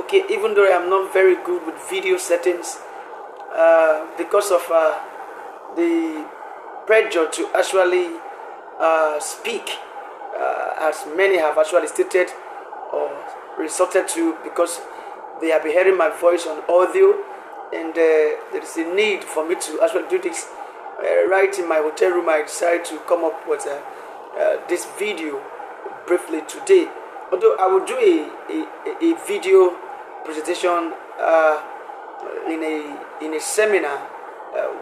okay, even though I'm not very good with video settings, because of the pressure to actually speak, as many have actually stated or resorted to, because they have been hearing my voice on audio, and there is a need for me to actually do this right in my hotel room. I decided to come up with this video briefly today. Although I will do a video presentation in a seminar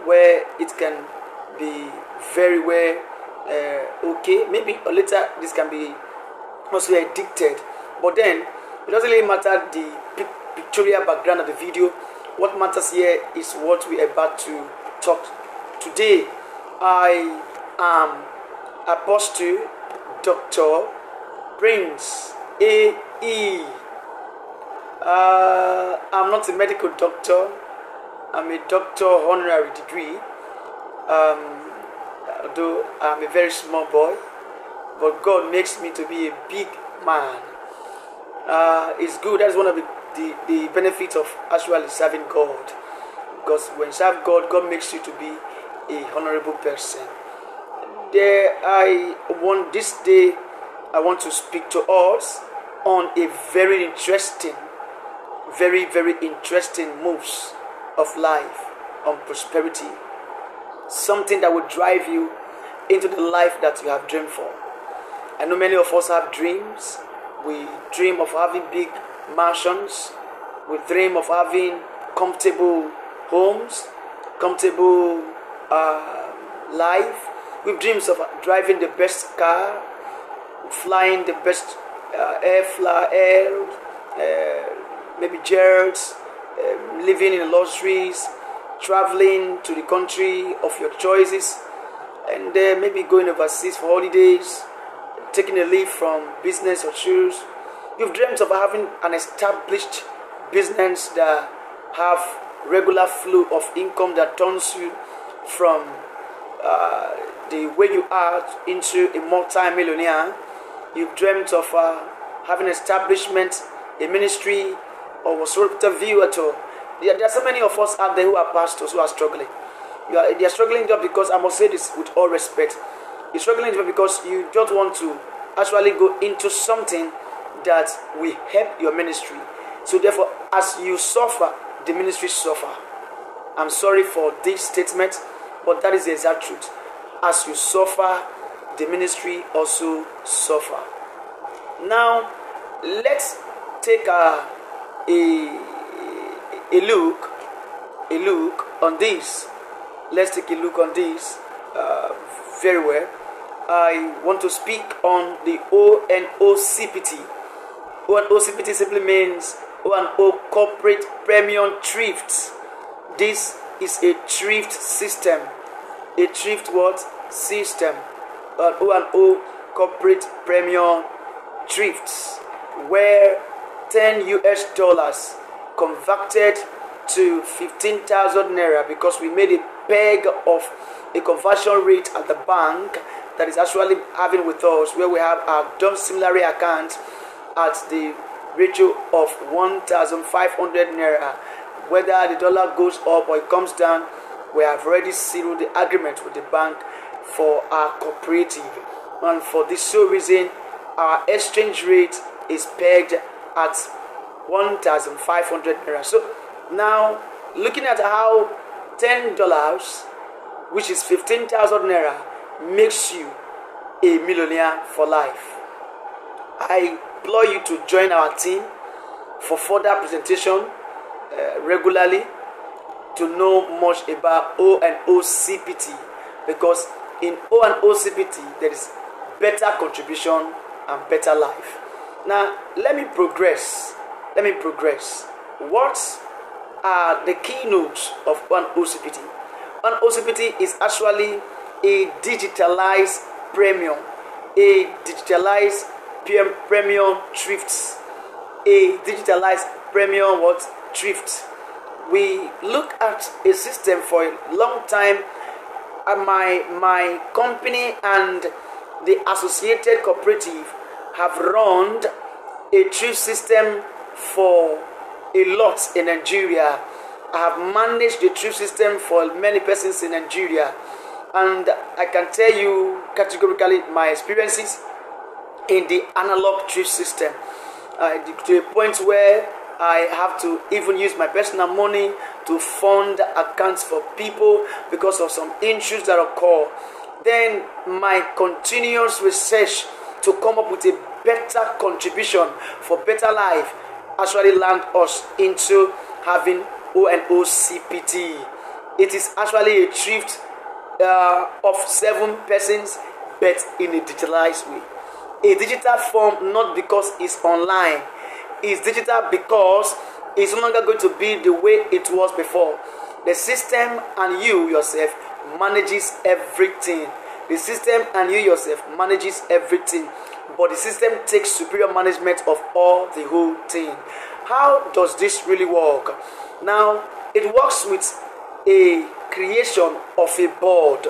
where it can be very well okay. Maybe later this can be also edited, but then it doesn't really matter the pictorial background of the video. What matters here is what we are about to talk today. I am Apostle Dr. Prince A.E. I'm not a medical doctor. I'm a doctor honorary degree. Although I'm a very small boy, but God makes me to be a big man. It's good. That's one of the benefits of actually serving God. Because when you serve God, God makes you to be a honorable person. This day, I want to speak to us on a very interesting moves of life, on prosperity. Something that will drive you into the life that you have dreamed for. I know many of us have dreams. We dream of having big mansions. We dream of having comfortable homes, comfortable life. We dream of driving the best car, flying the best maybe jets, living in luxuries, traveling to the country of your choices, and maybe going overseas for holidays, taking a leave from business or shoes. You've dreamt of having an established business that have regular flow of income that turns you from the way you are into a multi-millionaire. You've dreamt of having establishment, a ministry, or whatsoever view at all. There are so many of us out there who are pastors who are struggling. They are struggling just because, I must say this with all respect, you're struggling just because you don't want to actually go into something that will help your ministry. So therefore, as you suffer, the ministry suffer. I'm sorry for this statement, but that is the exact truth. As you suffer, the ministry also suffer. Now, let's take a look on this. Let's take a look on this very well. I want to speak on the ONOCPT. ONOCPT simply means O&O Corporate Premium Thrift. This is a thrift system. A thrift what? System. O&O Corporate Premium Thrifts, where $10 converted to 15,000 naira, because we made a peg of a conversion rate at the bank that is actually having with us, where we have our domiciliary account at the ratio of 1,500 naira. Whether the dollar goes up or it comes down, we have already sealed the agreement with the bank for our cooperative, and for this sole reason our exchange rate is pegged at 1,500 naira. So now, looking at how $10, which is 15,000 naira, makes you a millionaire for life, I implore you to join our team for further presentation regularly, to know much about ONOCPT, because in ONOCPT there is better contribution and better life. Now let me progress. What are the keynotes of ONOCPT? ONOCPT is actually a digitalized premium, a digitalized premium thrift, a digitalized premium thrift. We look at a system for a long time. My company and the associated cooperative have run a thrift system for a lot in Nigeria. I have managed the thrift system for many persons in Nigeria, and I can tell you categorically my experiences in the analog thrift system, to a point where I have to even use my personal money to fund accounts for people because of some issues that occur. Then my continuous research to come up with a better contribution for better life actually land us into having ONOCPT. It is actually a thrift of 7 persons, but in a digitalized way. A digital form, not because it's online. It's digital because it's no longer going to be the way it was before. The system and you yourself manages everything. The system and you yourself manages everything. But the system takes superior management of all the whole thing. How does this really work? Now, it works with a creation of a board.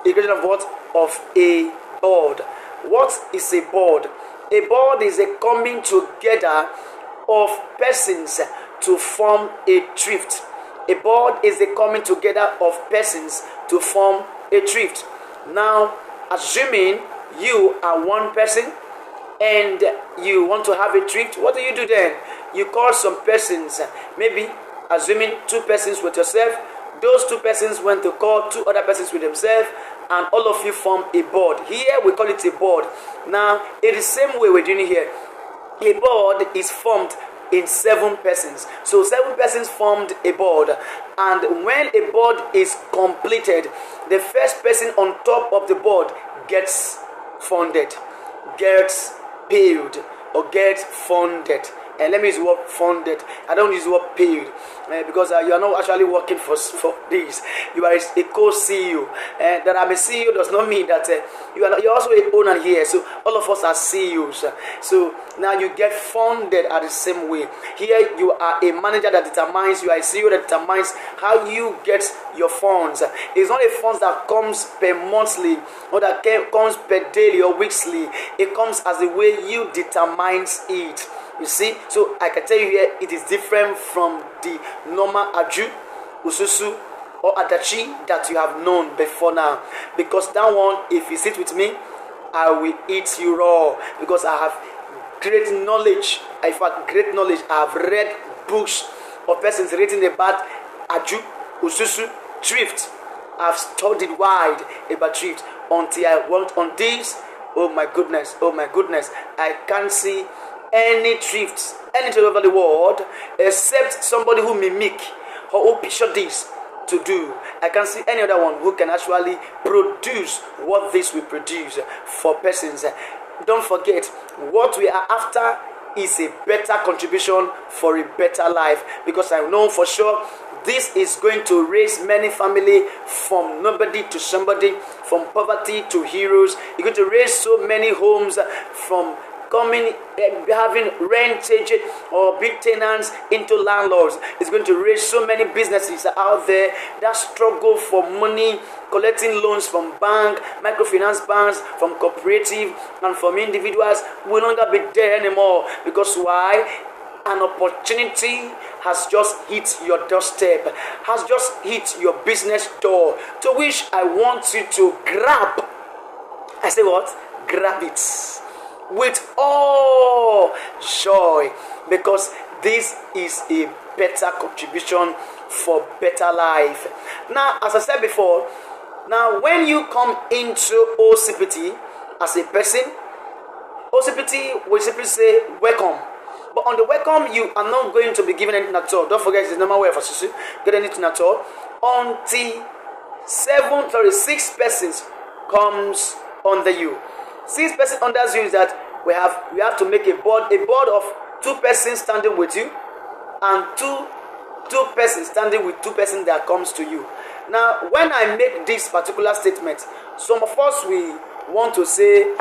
A creation of what? Of a board. What is a board? A board is a coming together of persons to form a thrift. A board is the coming together of persons to form a thrift. Now, assuming you are one person and you want to have a thrift, what do you do then? You call some persons, maybe assuming 2 persons with yourself. Those 2 persons went to call 2 other persons with themselves, and all of you form a board. Here we call it a board. Now, in the same way we're doing it here, a board is formed in 7 persons. So 7 persons formed a board, and when a board is completed, the first person on top of the board gets funded, gets paid, or gets funded. And let me use the word funded. I don't use the word paid because you are not actually working for this. You are a co-CEO. That I'm a CEO does not mean that you're also an owner here. So all of us are CEOs. So now you get funded at the same way. Here you are a manager that determines, you are a CEO that determines how you get your funds. It's not a funds that comes per monthly or that comes per daily or weekly. It comes as the way you determines it. You see, so I can tell you here, it is different from the normal Aju, Ususu, or Adachi that you have known before now. Because that one, if you sit with me, I will eat you raw. Because I have great knowledge. In fact, great knowledge. I have read books of persons written about Aju, Ususu, thrift. I have studied wide about thrift until I worked on this. Oh my goodness, I can't see any thrift all over the world except somebody who mimic or who picture this to do. I can see any other one who can actually produce what this will produce for persons. Don't forget, what we are after is a better contribution for a better life, because I know for sure this is going to raise many family from nobody to somebody, from poverty to heroes. It's going to raise so many homes from coming, having rentage or big tenants into landlords. It's going to raise so many businesses out there that struggle for money, collecting loans from bank, microfinance banks, from cooperative, and from individuals will no longer be there anymore. Because why? An opportunity has just hit your doorstep, has just hit your business door, to which I want you to grab. I say what? Grab it with all joy, because this is a better contribution for better life. Now, as I said before, now when you come into OCPT as a person, OCPT will simply say welcome. But on the welcome, you are not going to be given anything at all. Don't forget, it's the normal way for Susu. Get anything at all until 6 persons comes under you. 6 persons under you is that we have to make a board of 2 persons standing with you, and two persons standing with 2 persons that comes to you. Now, when I make this particular statement, some of us we want to say